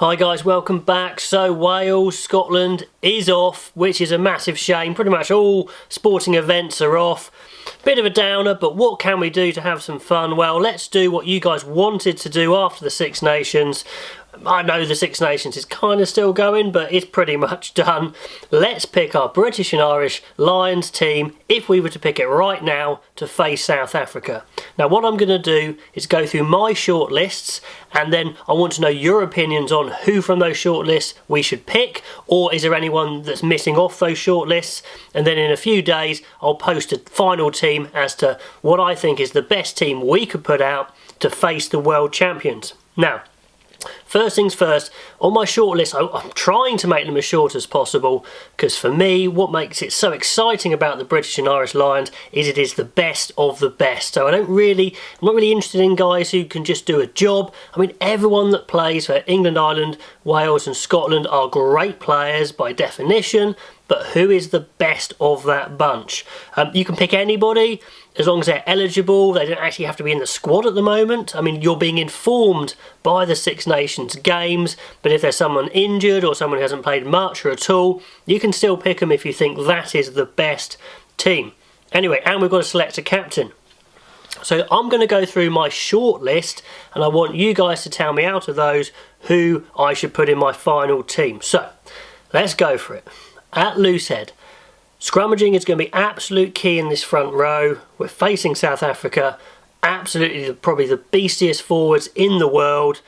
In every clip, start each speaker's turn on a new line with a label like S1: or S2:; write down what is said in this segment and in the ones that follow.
S1: Hi guys, welcome back. So Wales, Scotland is off, which is a massive shame. Pretty much all sporting events are off. Bit of a downer, but what can we do to have some fun? Well, let's do what you guys wanted to do after the Six Nations. I know the Six Nations is kind of still going, but it's pretty much done. Let's pick our British and Irish Lions team, if we were to pick it right now, to face South Africa. Now what I'm going to do is go through my shortlists, and then I want to know your opinions on who from those shortlists we should pick, or is there anyone that's missing off those shortlists, and then in a few days I'll post a final team as to what I think is the best team we could put out to face the world champions. Now, first things first, on my shortlist, I'm trying to make them as short as possible, because for me, what makes it so exciting about the British and Irish Lions is it is the best of the best. So I'm not really interested in guys who can just do a job. I mean, everyone that plays for England, Ireland, Wales and Scotland are great players by definition, but who is the best of that bunch? You can pick anybody as long as they're eligible. They don't actually have to be in the squad at the moment. I mean, you're being informed by the Six Nations games, but if there's someone injured or someone who hasn't played much or at all, you can still pick them if you think that is the best team. Anyway, and we've got to select a captain. So I'm going to go through my short list, and I want you guys to tell me out of those who I should put in my final team. So let's go for it. At loosehead, scrummaging is going to be absolute key in this front row. We're facing South Africa, absolutely probably the beastiest forwards in the world.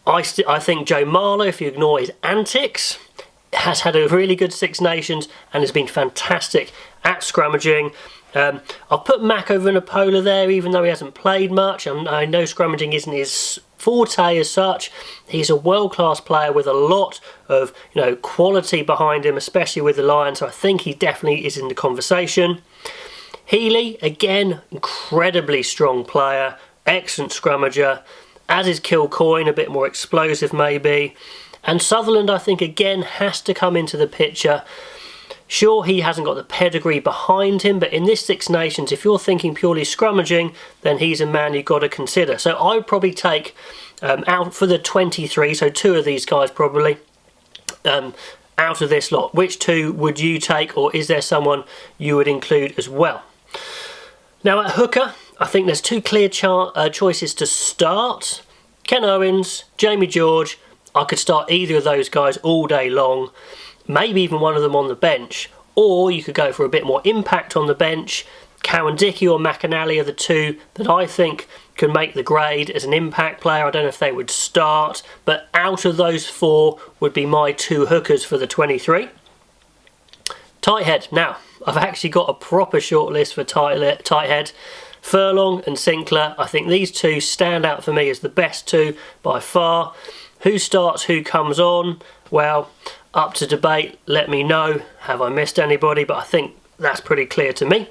S1: I think Joe Marler, if you ignore his antics, has had a really good Six Nations and has been fantastic at scrummaging. I'll put Mac over Napola there, even though he hasn't played much. I know scrummaging isn't his forte as such. He's a world-class player with a lot of quality behind him, especially with the Lions, so I think he definitely is in the conversation. Healy, again, incredibly strong player, excellent scrummager, as is Kilcoyne, a bit more explosive maybe. And Sutherland, I think, again, has to come into the picture. Sure, he hasn't got the pedigree behind him, but in this Six Nations, if you're thinking purely scrummaging, then he's a man you've got to consider. So I would probably take out for the 23, so two of these guys probably, out of this lot. Which two would you take, or is there someone you would include as well? Now at hooker, I think there's two clear choices to start. Ken Owens, Jamie George. I could start either of those guys all day long. Maybe even one of them on the bench, or you could go for a bit more impact on the bench. Cowan-Dickie or McInally are the two that I think can make the grade as an impact player. I don't know if they would start, but out of those four would be my two hookers for the 23. Tighthead. Now, I've actually got a proper shortlist for Tighthead. Furlong and Sinclair. I think these two stand out for me as the best two by far. Who starts, who comes on? Well, up to debate. Let me know. Have I missed anybody? But I think that's pretty clear to me.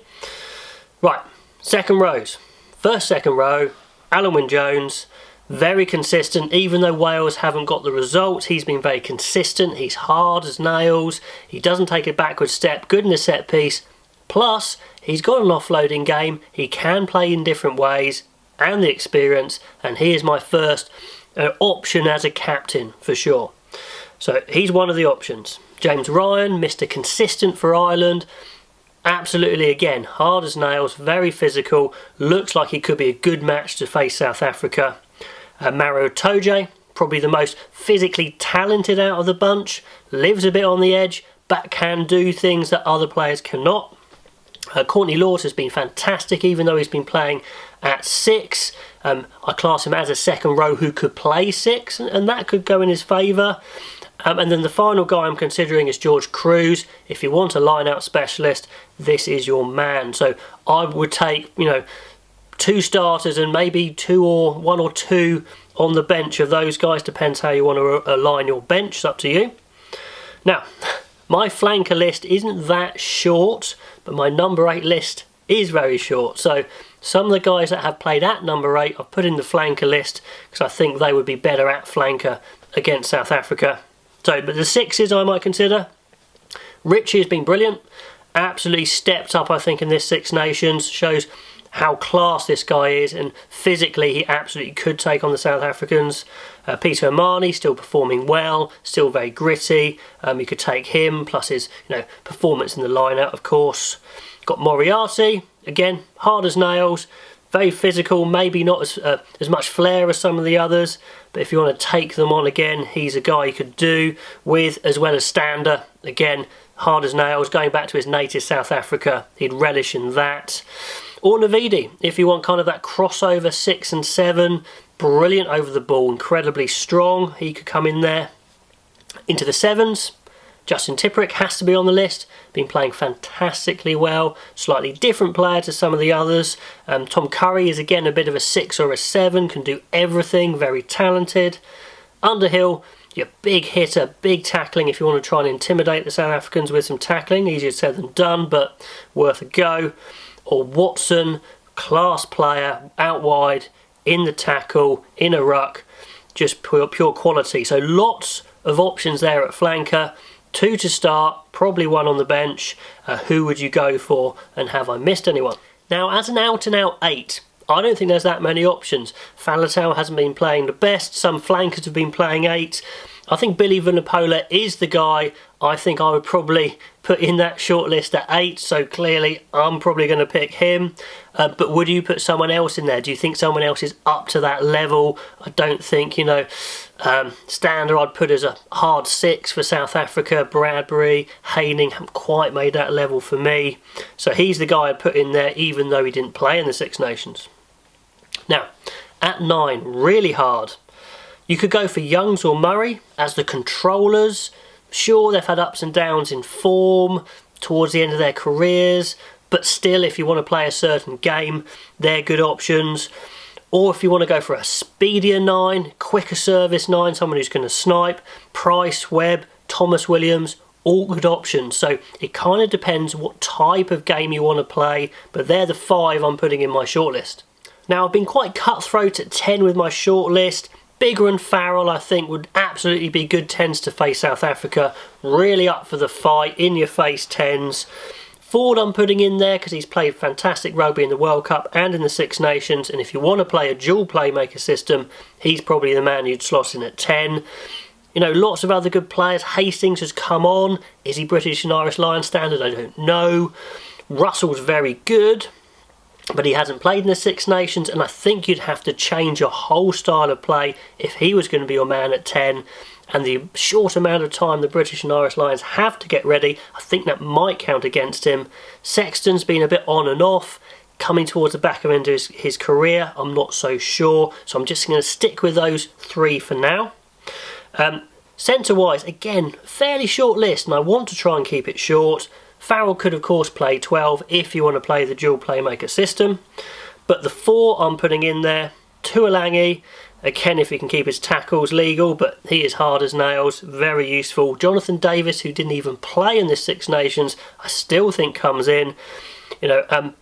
S1: Right, second rows. First second row, Alan Wynne-Jones. Very consistent. Even though Wales haven't got the results, he's been very consistent. He's hard as nails. He doesn't take a backward step. Good in a set piece. Plus, he's got an offloading game. He can play in different ways and the experience. And he is my first option as a captain for sure. So he's one of the options. James Ryan, Mr. Consistent for Ireland. Absolutely, again, hard as nails, very physical. Looks like he could be a good match to face South Africa. Maro Itoje, probably the most physically talented out of the bunch. Lives a bit on the edge, but can do things that other players cannot. Courtney Lawes has been fantastic, even though he's been playing at 6. I class him as a second row who could play 6, and that could go in his favour. And then the final guy I'm considering is George Cruz. If you want a line-out specialist, this is your man. So I would take, two starters and maybe one or two on the bench of those guys. Depends how you want to align your bench. It's up to you. Now, my flanker list isn't that short, but my number 8 list is very short. So some of the guys that have played at number 8, I've put in the flanker list because I think they would be better at flanker against South Africa. So, but the 6s I might consider. Richie has been brilliant. Absolutely stepped up, I think, in this Six Nations. Shows how class this guy is, and physically he absolutely could take on the South Africans. Peter Amani still performing well, still very gritty. You could take him, plus his performance in the line-out, of course. Got Moriarty, again, hard as nails, very physical, maybe not as much flair as some of the others, but if you want to take them on again, he's a guy you could do with, as well as Stander. Again, hard as nails, going back to his native South Africa, he'd relish in that. Or Navidi, if you want kind of that crossover 6 and 7, brilliant over the ball, incredibly strong, he could come in there. Into the 7s, Justin Tipuric has to be on the list, been playing fantastically well, slightly different player to some of the others. Tom Curry is again a bit of a 6 or a 7, can do everything, very talented. Underhill, your big hitter, big tackling if you want to try and intimidate the South Africans with some tackling, easier said than done, but worth a go. Or Watson, class player, out wide, in the tackle, in a ruck, just pure quality. So lots of options there at flanker. 2 to start, probably 1 on the bench. Who would you go for, and have I missed anyone? Now, as an out-and-out 8, I don't think there's that many options. Faletau hasn't been playing the best, some flankers have been playing 8. I think Billy Vunipola is the guy I think I would probably put in that shortlist at 8, so clearly I'm probably going to pick him. But would you put someone else in there? Do you think someone else is up to that level? I don't think, Stander I'd put as a hard 6 for South Africa. Bradbury, Haining haven't quite made that level for me. So he's the guy I'd put in there, even though he didn't play in the Six Nations. Now, at 9, really hard. You could go for Youngs or Murray as the controllers. Sure, they've had ups and downs in form towards the end of their careers, but still, if you want to play a certain game, they're good options. Or if you want to go for a speedier 9, quicker service 9, someone who's going to snipe, Price, Webb, Thomas Williams, all good options. So it kind of depends what type of game you want to play, but they're the 5 I'm putting in my shortlist. Now, I've been quite cutthroat at 10 with my shortlist. Bigger and Farrell, I think, would absolutely be good 10s to face South Africa. Really up for the fight, in-your-face 10s. Ford I'm putting in there because he's played fantastic rugby in the World Cup and in the Six Nations, and if you want to play a dual playmaker system, he's probably the man you'd slot in at 10. Lots of other good players. Hastings has come on. Is he British and Irish Lions standard? I don't know. Russell's very good, but he hasn't played in the Six Nations, and I think you'd have to change your whole style of play if he was going to be your man at 10. And the short amount of time the British and Irish Lions have to get ready, I think that might count against him. Sexton's been a bit on and off, coming towards the back end of his career, I'm not so sure, so I'm just going to stick with those 3 for now. Centre-wise, again, fairly short list, and I want to try and keep it short. Farrell could, of course, play 12 if you want to play the dual playmaker system. But the 4 I'm putting in there, Tuolangi, again, if he can keep his tackles legal, but he is hard as nails, very useful. Jonathan Davis, who didn't even play in the Six Nations, I still think comes in.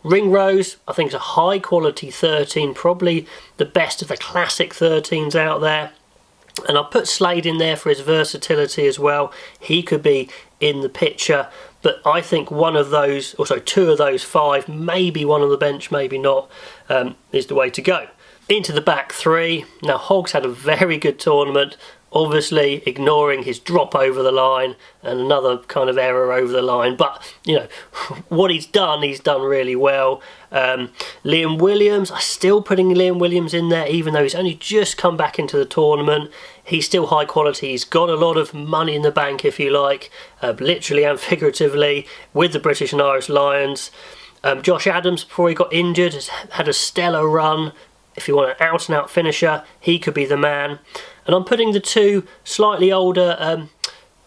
S1: Ringrose, I think is a high-quality 13, probably the best of the classic 13s out there. And I'll put Slade in there for his versatility as well. He could be in the picture, but I think 2 of those 5, maybe one on the bench, maybe not, is the way to go. Into the back 3. Now, Hogg's had a very good tournament, obviously ignoring his drop over the line and another kind of error over the line, but what he's done really well. Liam Williams, I'm still putting Liam Williams in there, even though he's only just come back into the tournament. He's still high quality, he's got a lot of money in the bank, if you like, literally and figuratively, with the British and Irish Lions. Josh Adams, before he got injured, has had a stellar run. If you want an out-and-out finisher, he could be the man. And I'm putting the 2 slightly older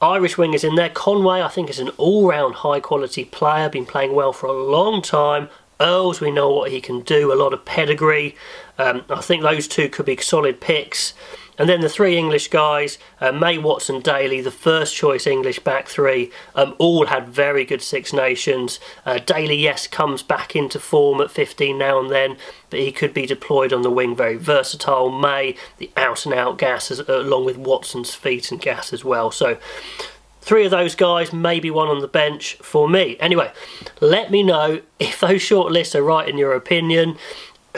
S1: Irish wingers in there. Conway, I think, is an all-round high-quality player, been playing well for a long time. Earls, we know what he can do, a lot of pedigree. I think those 2 could be solid picks. And then the 3 English guys, May, Watson, Daly, the first choice English back 3, all had very good Six Nations. Daly, yes, comes back into form at 15 now and then, but he could be deployed on the wing, very versatile. May, the out-and-out gas, along with Watson's feet and gas as well. So 3 of those guys, maybe 1 on the bench for me. Anyway, let me know if those shortlists are right in your opinion,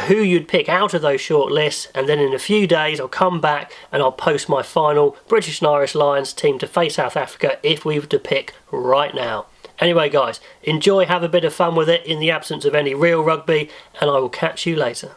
S1: who you'd pick out of those shortlists, and then in a few days I'll come back and I'll post my final British and Irish Lions team to face South Africa if we were to pick right now. Anyway guys, enjoy, have a bit of fun with it in the absence of any real rugby, and I will catch you later.